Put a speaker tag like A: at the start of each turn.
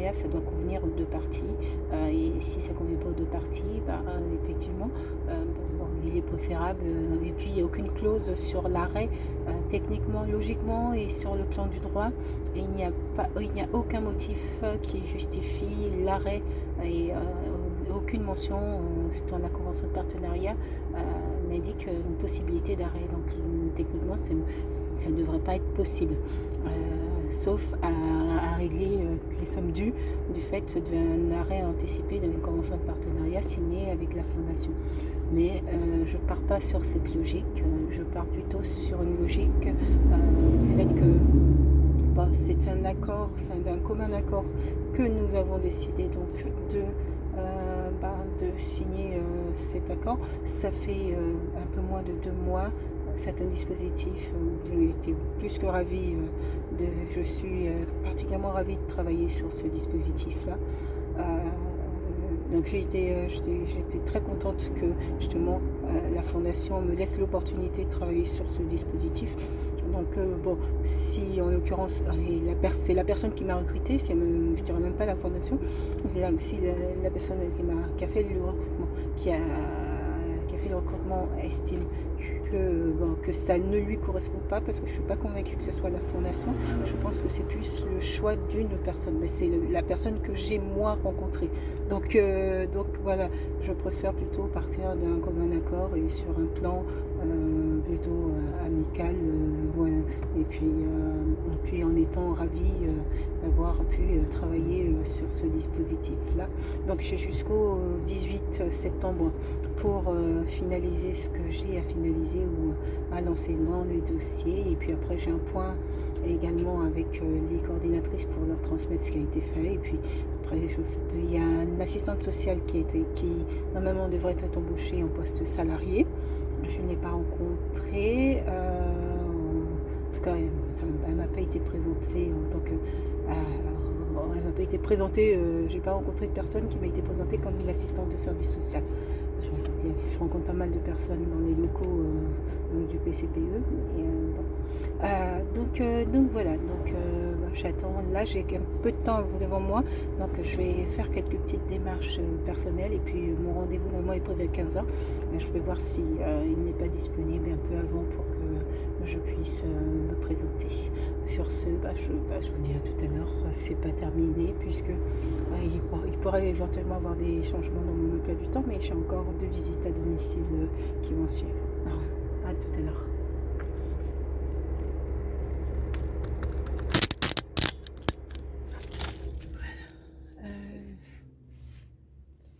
A: partenariat, ça doit convenir aux deux parties. Et si ça ne convient pas aux deux parties, effectivement, il est préférable. Et puis, il n'y a aucune clause sur l'arrêt, techniquement, logiquement et sur le plan du droit. Il n'y a aucun motif qui justifie l'arrêt et aucune mention dans la convention de partenariat n'indique une possibilité d'arrêt. Donc, techniquement, ça ne devrait pas être possible. Sauf à régler les sommes dues du fait d'un arrêt anticipé d'une convention de partenariat signée avec la Fondation. Mais je ne pars pas sur cette logique, je pars plutôt sur une logique du fait que c'est un accord, c'est un commun accord que nous avons décidé donc de signer cet accord. Ça fait un peu moins de 2 mois. C'est un dispositif où j'ai été plus que ravie, je suis particulièrement ravie de travailler sur ce dispositif-là. Donc j'étais très contente que justement la Fondation me laisse l'opportunité de travailler sur ce dispositif. Donc si en l'occurrence c'est la personne qui m'a recrutée, je ne dirais même pas la Fondation, si la personne qui a fait le recrutement, qui a fait le recrutement estime que ça ne lui correspond pas, parce que je ne suis pas convaincue que ce soit la Fondation. Je pense que c'est plus le choix d'une personne, mais c'est la personne que j'ai moi rencontrée. Donc voilà, je préfère plutôt partir d'un commun accord et sur un plan plutôt amical, voilà. Et puis en étant ravie d'avoir pu travailler sur ce dispositif-là. Donc j'ai jusqu'au 18 septembre pour finaliser ce que j'ai à finaliser ou à lancer dans les dossiers. Et puis après j'ai un point également avec les coordinatrices pour leur transmettre ce qui a été fait. Et puis après il y a une assistante sociale qui normalement devrait être embauchée en poste salarié. Je ne l'ai pas rencontrée. En tout cas, elle ne m'a pas été présentée en tant que... elle m'a pas été présentée, j'ai pas rencontré de personne qui m'a été présentée comme une assistante de service social. Je rencontre pas mal de personnes dans les locaux du PCPE. Donc voilà, j'attends. Là, j'ai un peu de temps devant moi, donc je vais faire quelques petites démarches personnelles. Et puis mon rendez-vous normalement est prévu à 15h. Je vais voir si il n'est pas disponible un peu avant pour que je puisse me présenter. Sur ce, je vous dis à tout à l'heure. C'est pas terminé puisque il pourrait éventuellement avoir des changements dans mon emploi du temps, mais j'ai encore 2 visites à domicile qui vont suivre. Alors, à tout à l'heure.